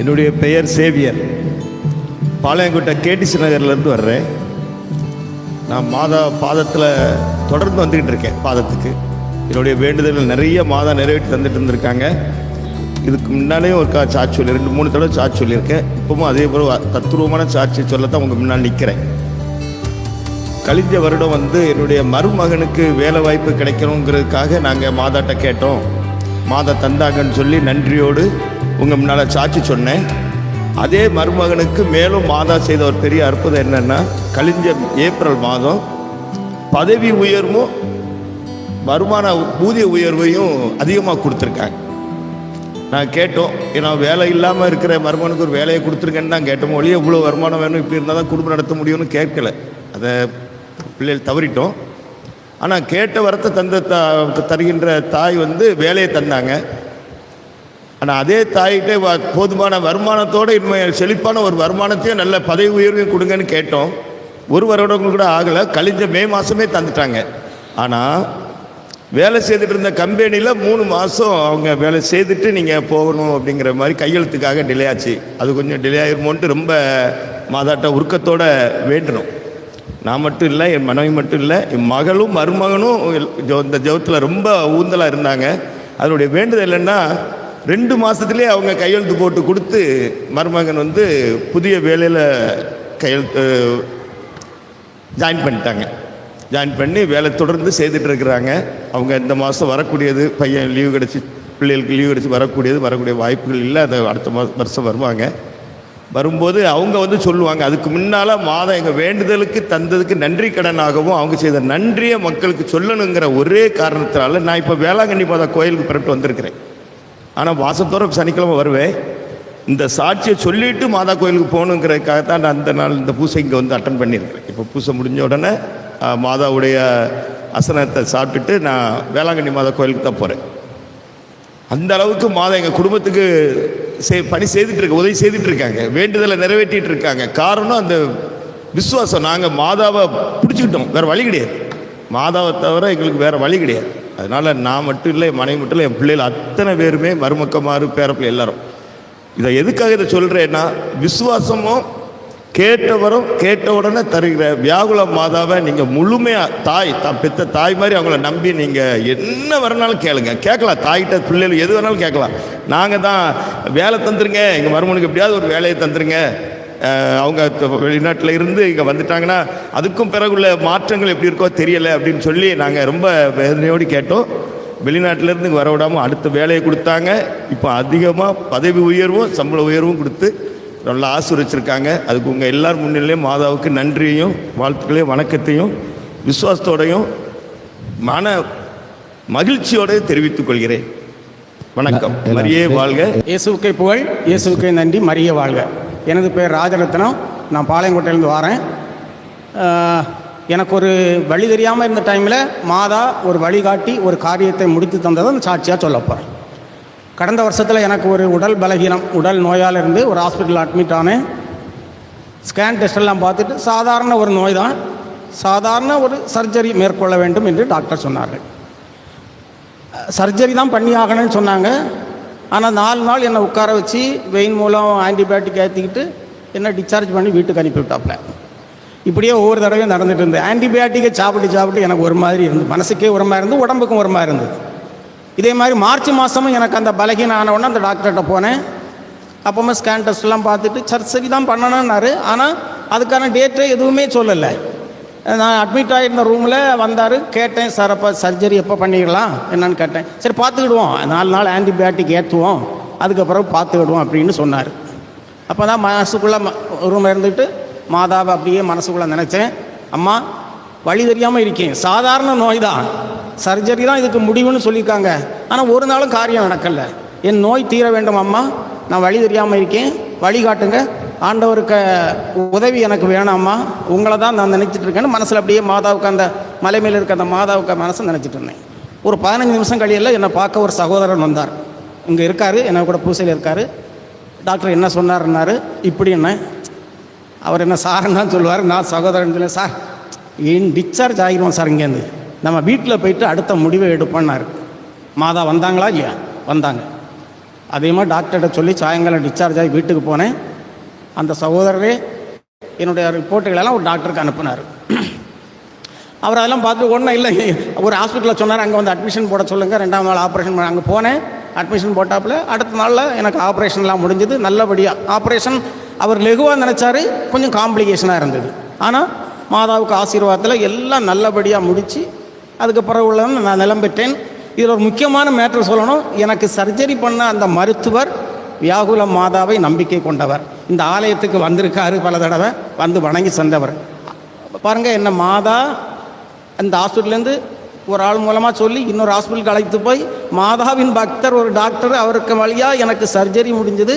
என்னுடைய பெயர் Xavier. Palayamkottai KTC நகர்லேருந்து வர்றேன். நான் மாதா பாதத்தில் தொடர்ந்து வந்துக்கிட்டு இருக்கேன். பாதத்துக்கு என்னுடைய வேண்டுதல்கள் நிறைய மாதா நிறைவேற்றி தந்துட்டு இருந்திருக்காங்க. இதுக்கு முன்னாலேயும் ஒரு சாட்சி சொல்லி 2-3 தடவை சாட்சி சொல்லியிருக்கேன். இப்பவும் அதே போல் தத்துருவமான சாட்சி சொல்லத்தான் உங்கள் முன்னால் நிற்கிறேன். கழிஞ்ச வருடம் என்னுடைய மருமகனுக்கு வேலை வாய்ப்பு கிடைக்கணுங்கிறதுக்காக நாங்கள் மாதாட்ட கேட்டோம். மாதா தந்தாங்கன்னு சொல்லி நன்றியோடு உங்கள் முன்னால் சாட்சி சொன்னேன். அதே மருமகனுக்கு மேலும் மாதா செய்த ஒரு பெரிய அற்புதம் என்னென்னா, கழிஞ்ச ஏப்ரல் மாதம் பதவி உயர்வும் வருமான ஊதிய உயர்வையும் அதிகமாக கொடுத்துருக்காங்க. நான் கேட்டோம், ஏன்னா வேலை இல்லாமல் இருக்கிற மருமகனுக்கு ஒரு வேலையை கொடுத்துருக்கேன்னு தான் கேட்டோம். ஒழிய இவ்வளோ வருமானம் வேணும், இப்படி இருந்தால் தான் குடும்பம் நடத்த முடியும்னு கேட்கல. அதை பிள்ளைகள் தவறிட்டோம். ஆனால் கேட்ட வரத்தை தருகின்ற தாய் வேலையை தந்தாங்க. ஆனால் அதே தாய்கிட்டே போதுமான வருமானத்தோடு இன்னும் செழிப்பான ஒரு வருமானத்தையும் நல்ல பதவி உயர்வையும் கொடுங்கன்னு கேட்டோம். ஒரு வருடங்கள் கூட ஆகலை. கழிஞ்ச மே மாதமே தந்துட்டாங்க. ஆனால் வேலை செய்துட்டு இருந்த கம்பெனியில் 3 மாதம் அவங்க வேலை செய்துட்டு நீங்கள் போகணும் அப்படிங்கிற மாதிரி கையெழுத்துக்காக டிலே ஆச்சு. அது கொஞ்சம் டிலே ஆகிருமோன்ட்டு ரொம்ப மாதாட்ட உருக்கத்தோடு வேண்டணும். நான் மட்டும் இல்லை, என் மனைவி மட்டும் இல்லை, என் மகளும் மருமகனும் இந்த ஜெபத்தில் ரொம்ப ஊந்தலாக இருந்தாங்க. அதனுடைய வேண்டுதல் என்னென்னா, 2 மாதத்துலேயே அவங்க கையெழுத்து போட்டு கொடுத்து மருமகன் புதிய வேலையில் கையெழுத்து ஜாயின் பண்ணிட்டாங்க. ஜாயின் பண்ணி வேலை தொடர்ந்து செய்துட்டு இருக்கிறாங்க. அவங்க இந்த மாதம் வரக்கூடியது, பையன் லீவு கிடச்சி, பிள்ளைகளுக்கு லீவு கிடச்சி வரக்கூடிய வாய்ப்புகள் இல்லை. அதை அடுத்த வருஷம் வருவாங்க. வரும்போது அவங்க சொல்லுவாங்க, அதுக்கு முன்னால் மாதம் எங்கள் வேண்டுதலுக்கு தந்ததுக்கு நன்றி கடனாகவும் அவங்க செய்த நன்றியை மக்களுக்கு சொல்லணுங்கிற ஒரே காரணத்தினால நான் இப்போ வேளாங்கண்ணி மாதா கோயிலுக்கு பிறப்பிட்டு வந்திருக்கிறேன். ஆனால் மாதத்தோறும் சனிக்கிழமை வருவேன். இந்த சாட்சியை சொல்லிவிட்டு மாதா கோயிலுக்கு போகணுங்கிறதுக்காகத்தான் நான் அந்த நாள் இந்த பூசை இங்கே அட்டன் பண்ணியிருக்கிறேன். இப்போ பூசை முடிஞ்ச உடனே மாதாவுடைய அசனத்தை சாப்பிட்டுட்டு நான் வேளாங்கண்ணி மாதா கோயிலுக்கு தான் போகிறேன். அந்த அளவுக்கு மாதா எங்கள் குடும்பத்துக்கு பணி செய்துட்டு உதவி செய்துட்டு இருக்காங்க, வேண்டுதலை நிறைவேற்றிட்டு இருக்காங்க. காரணம் அந்த விசுவாசம். நாங்கள் மாதாவை பிடிச்சிக்கிட்டோம், வேறு வழி கிடையாது. மாதாவை தவிர எங்களுக்கு வேறு வழி கிடையாது. அதனால் நான் மட்டும் இல்லை, என் மனைவி மட்டும் இல்லை, என் பிள்ளைகள் அத்தனை பேருமே, மருமக்கமாறு பேரப்பிள்ளை எல்லாரும். இதை எதுக்காக இதை சொல்கிறேன்னா, விசுவாசமும் கேட்டவரும் கேட்ட உடனே தருகிற வியாகுல மாதாவை நீங்கள் முழுமையாக பெற்ற தாய் மாதிரி அவங்கள நம்பி நீங்கள் என்ன வரனாலும் கேட்கலாம். தாய்கிட்ட பிள்ளைகள் எது வேணாலும் கேட்கலாம். நாங்கள் தான் வேலை தந்துருங்க, எங்கள் மருமனுக்கு எப்படியாவது ஒரு வேலையை தந்துருங்க, அவங்க வெளிநாட்டில் இருந்து இங்கே வந்துட்டாங்கன்னா அதுக்கும் பிறகுள்ள மாற்றங்கள் எப்படி இருக்கோ தெரியலை அப்படின்னு சொல்லி நாங்கள் ரொம்ப வேதனையோடு கேட்டோம். வெளிநாட்டிலேருந்து இங்கே வர விடாமல் அடுத்த வேலையை கொடுத்தாங்க. இப்போ அதிகமாக பதவி உயர்வும் சம்பள உயர்வும் கொடுத்து நல்லா ஆசீர்வச்சிருக்காங்க. அதுக்கு உங்கள் எல்லார் முன்னிலையும் மாதாவுக்கு நன்றியையும் வாழ்த்துக்களையும் வணக்கத்தையும் விசுவாசத்தோடையும் மன மகிழ்ச்சியோடையும் தெரிவித்துக் கொள்கிறேன். வணக்கம். மரியே வாழ்க. இயேசுவுக்கே புகழ், இயேசுவுக்கே நன்றி, மரியே வாழ்க. எனது பேர் ராஜரத்னம். நான் பாளையங்கோட்டையிலேருந்து வரேன். எனக்கு ஒரு வழி தெரியாமல் இருந்த டைமில் மாதா ஒரு வழிகாட்டி ஒரு காரியத்தை முடித்து தந்ததை அந்த சாட்சியாக சொல்ல போகிறேன். கடந்த வருஷத்தில் எனக்கு ஒரு உடல் பலகீனம், உடல் நோயால் இருந்து ஒரு ஹாஸ்பிட்டலில் அட்மிட் ஆனேன். ஸ்கேன் டெஸ்டெல்லாம் பார்த்துட்டு சாதாரண ஒரு நோய் தான், சாதாரண ஒரு சர்ஜரி மேற்கொள்ள வேண்டும் என்று டாக்டர் சொன்னார்கள். சர்ஜரி தான் பண்ணி ஆகணும்னு சொன்னாங்க. ஆனால் 4 நாள் என்னை உட்கார வச்சு வெயின் மூலம் ஆன்டிபயோட்டிக் ஏற்றிக்கிட்டு என்னை டிஸ்சார்ஜ் பண்ணி வீட்டுக்கு அனுப்பிவிட்டாப்ல. இப்படியே ஒவ்வொரு தடவையும் நடந்துகிட்டு இருந்தது. ஆன்டிபயோட்டிக்கை சாப்பிட்டு எனக்கு ஒரு மாதிரி இருந்து, மனசுக்கே ஒரு மாதிரி இருந்து, உடம்புக்கும் ஒரு மாதிரி இருந்தது. இதே மாதிரி மார்ச் மாதமும் எனக்கு அந்த பலகீனம் ஆனவுடனே அந்த டாக்டர்கிட்ட போனேன். அப்போவுமே ஸ்கேன் டெஸ்ட்லாம் பார்த்துட்டு சர்ஜரி தான் பண்ணணுன்னாரு. ஆனால் அதுக்கான டேட்டு எதுவுமே சொல்லலை. நான் அட்மிட் ஆகியிருந்த ரூமில் வந்தார். கேட்டேன், சார் அப்போ சர்ஜரி எப்போ பண்ணிடலாம் என்னன்னு கேட்டேன். சரி பார்த்துக்கிடுவோம், 4 நாள் ஆன்டிபயோட்டிக் ஏற்றுவோம், அதுக்கப்புறம் பார்த்துக்கிடுவோம் அப்படின்னு சொன்னார். அப்போ தான் மனசுக்குள்ளே ரூமில் இருந்துட்டு மாதாவை அப்படியே மனசுக்குள்ளே நினச்சேன். அம்மா, வழி தெரியாமல் இருக்கேன், சாதாரண நோய் தான், சர்ஜரி தான் இதுக்கு முடிவுன்னு சொல்லியிருக்காங்க, ஆனால் ஒரு நாளும் காரியம் நடக்கலை. என் நோய் தீர வேண்டும் அம்மா, நான் வழி தெரியாமல் இருக்கேன், வழி காட்டுங்க, ஆண்டவருக்கு உதவி எனக்கு வேணாம்மா, உங்களை தான் நான் நினச்சிட்டு இருக்கேன்னு மனசில் அப்படியே மாதாவுக்கு அந்த மலை மேலே இருக்க அந்த மாதாவுக்கு மனசை நினச்சிட்டு இருந்தேன். ஒரு 15 நிமிஷம் கழியில் என்னை பார்க்க ஒரு சகோதரன் வந்தார். இங்கே இருக்கார், என்னை கூட பூசையில் இருக்கார். டாக்டர் என்ன சொன்னார்ன்னாரு. இப்படி என்ன அவர் என்ன சாருன்னு தான் சொல்லுவார், நான் சகோதரன் சொல்ல, சார் டிஸ்சார்ஜ் ஆகிடுவோம் சார், இங்கேருந்து நம்ம வீட்டில் போயிட்டு அடுத்த முடிவை எடுப்போன்னாரு. மாதா வந்தாங்களா இல்லையா? வந்தாங்க. அதே மாதிரி டாக்டர்கிட்ட சொல்லி சாயங்காலம் டிஸ்சார்ஜ் ஆகி வீட்டுக்கு போனேன். அந்த சகோதரரே என்னுடைய ரிப்போர்ட்டுகளெல்லாம் ஒரு டாக்டருக்கு அனுப்புனார். அவர் அதெல்லாம் பார்த்து ஒன்றும் இல்லை, ஒரு ஹாஸ்பிட்டலில் சொன்னார் அங்கே வந்து அட்மிஷன் போட சொல்லுங்கள், 2ஆம் நாள் ஆப்ரேஷன் பண்ண. அங்கே போனேன், அட்மிஷன் போட்டாப்புல அடுத்த நாளில் எனக்கு ஆப்ரேஷன்லாம் முடிஞ்சது நல்லபடியாக. ஆப்ரேஷன் அவர் லெகுவாக நினச்சாரு, கொஞ்சம் காம்ப்ளிகேஷனாக இருந்தது. ஆனால் மாதாவுக்கு ஆசீர்வாதத்தில் எல்லாம் நல்லபடியாக முடித்து அதுக்கு பிறகு உள்ளவன் நான் நிலம் பெற்றேன். இதில் ஒரு முக்கியமான மேட்ரு சொல்லணும். எனக்கு சர்ஜரி பண்ண அந்த மருத்துவர் வியாகுல மாதாவை நம்பிக்கை கொண்டவர். இந்த ஆலயத்துக்கு வந்திருக்காரு, பல தடவை வந்து வணங்கி சென்றவர். பாருங்கள், என்ன மாதா அந்த ஹாஸ்பிட்டல்லேருந்து ஒரு ஆள் மூலமாக சொல்லி இன்னொரு ஹாஸ்பிட்டலுக்கு அழைத்து போய் மாதாவின் பக்தர் ஒரு டாக்டர், அவருக்கு வழியாக எனக்கு சர்ஜரி முடிஞ்சது,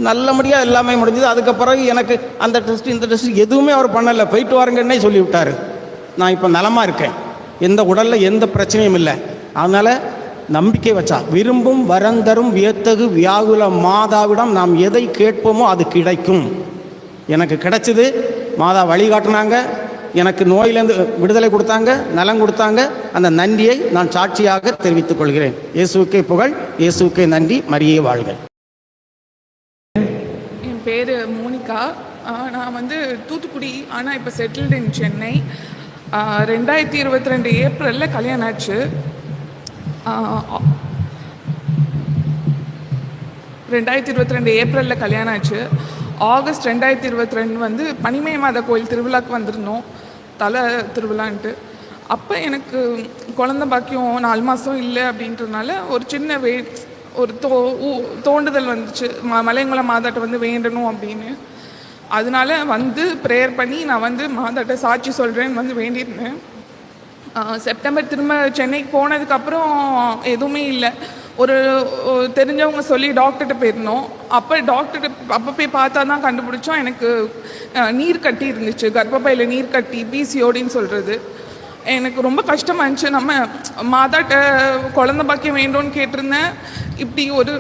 நல்லபடியாக எல்லாமே முடிஞ்சது. அதுக்கு பிறகு எனக்கு அந்த டெஸ்ட் இந்த டெஸ்ட் எதுவுமே அவர் பண்ணலை, போயிட்டு வாருங்கன்னே சொல்லிவிட்டார். நான் இப்போ நலமாக இருக்கேன், எந்த உடலில் எந்த பிரச்சனையும் இல்லை. அதனால் நம்பிக்கை வச்சா விரும்பும் வரந்தரும் வியத்தகு வியாகுல மாதாவிடம் நாம் எதை கேட்போமோ அது கிடைக்கும். எனக்கு கிடைச்சிது. மாதா வழிகாட்டினாங்க, எனக்கு நோயிலேருந்து விடுதலை கொடுத்தாங்க, நலம் கொடுத்தாங்க. அந்த நன்றியை நான் சாட்சியாக தெரிவித்துக் கொள்கிறேன். இயேசுவுக்கே புகழ், இயேசுவுக்கே நன்றி, மரியே வாழ்க. என் பேர் மோனிகா. நான் வந்து தூத்துக்குடி, ஆனால் இப்போ செட்டில்டு இன் சென்னை. 2022 ஏப்ரலில் கல்யாணம் ஆச்சு. 2022 ஏப்ரலில் கல்யாணம் ஆச்சு. ஆகஸ்ட் 2022 வந்து பனிமய மாதா கோயில் திருவிழாக்கு வந்திருந்தோம், தலை திருவிழான்ட்டு. அப்போ எனக்கு குழந்த பாக்கியம் 4 மாதம் இல்லை அப்படின்றதுனால ஒரு சின்ன ஒரு தோண்டுதல் வந்துச்சு, மலையங்குளம் மாதாட்ட வந்து வேண்டணும் அப்படின்னு. அதனால வந்து ப்ரேயர் பண்ணி நான் வந்து மாதாட்ட சாட்சி சொல்கிறேன்னு வந்து வேண்டியிருந்தேன். செப்டம்பர் திரும்ப சென்னைக்கு போனதுக்கப்புறம் எதுவுமே இல்லை. ஒரு தெரிஞ்சவங்க சொல்லி டாக்டர்கிட்ட போயிருந்தோம். அப்போ போய் பார்த்தா தான் கண்டுபிடிச்சோம் எனக்கு நீர் கட்டி இருந்துச்சு, கர்ப்பப்பையில் நீர் கட்டி, பிசிஓடின்னு சொல்கிறது. எனக்கு ரொம்ப கஷ்டமாக இருந்துச்சு. நம்ம மாதாட்ட குழந்த பாக்கியம் வேண்டும்னு கேட்டிருந்தேன், இப்படி ஒரு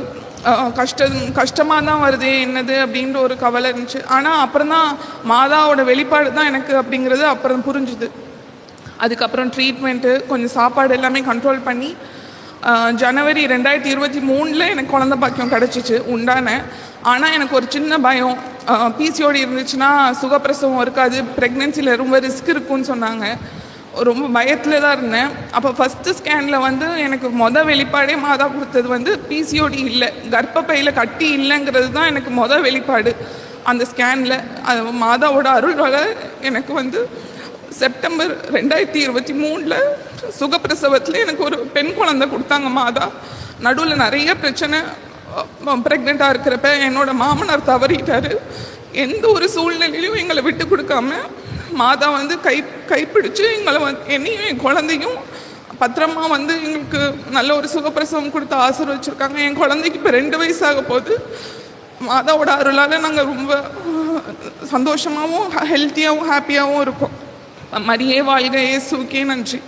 கஷ்டமாக தான் வருது என்னது அப்படின்ற ஒரு கவலை இருந்துச்சு. ஆனால் அப்புறம் தான் மாதாவோட வெளிப்பாடு தான் எனக்கு அப்படிங்கிறது அப்புறம் புரிஞ்சுது. அதுக்கப்புறம் ட்ரீட்மெண்ட்டு, கொஞ்சம் சாப்பாடு எல்லாமே கண்ட்ரோல் பண்ணி ஜனவரி 2023 எனக்கு குழந்த பாக்கியம் கிடச்சிச்சு உண்டான. ஆனால் எனக்கு ஒரு சின்ன பயம், பிசிஓடி இருந்துச்சுன்னா சுகப்பிரசவம் இருக்காது, ப்ரெக்னென்சியில் ரொம்ப ரிஸ்க் இருக்குன்னு சொன்னாங்க. ரொம்ப பயத்தில் தான் இருந்தேன். அப்போ ஃபஸ்ட்டு ஸ்கேனில் வந்து எனக்கு வெளிப்பாடே மாதா கொடுத்தது வந்து பிசிஓடி இல்லை, கர்ப்பப்பையில் கட்டி இல்லைங்கிறது தான் எனக்கு வெளிப்பாடு அந்த ஸ்கேனில். அது மாதாவோட அருள்வால் எனக்கு வந்து செப்டம்பர் 2023 சுகப்பிரசவத்தில் எனக்கு ஒரு பெண் குழந்தை கொடுத்தாங்க மாதா. நடுவில் நிறைய பிரச்சனை, ப்ரெக்னெண்ட்டாக இருக்கிறப்ப என்னோட மாமனார் தவறிட்டார். எந்த ஒரு சூழ்நிலையிலும் எங்களை விட்டு கொடுக்காம மாதா வந்து கைப்பிடிச்சு எங்களை என்னையும் என் குழந்தையும் பத்திரமா வந்து எங்களுக்கு நல்ல ஒரு சுகப்பிரசவம் கொடுத்து ஆசீர்வச்சிருக்காங்க. என் குழந்தைக்கு இப்போ 2 வயசாக போகுது. மாதாவோட அருளால் நாங்கள் ரொம்ப சந்தோஷமாகவும் ஹெல்த்தியாகவும் ஹாப்பியாகவும் இருக்கோம். மரியே வாழ்க, இயேசுவுக்கே நன்றி.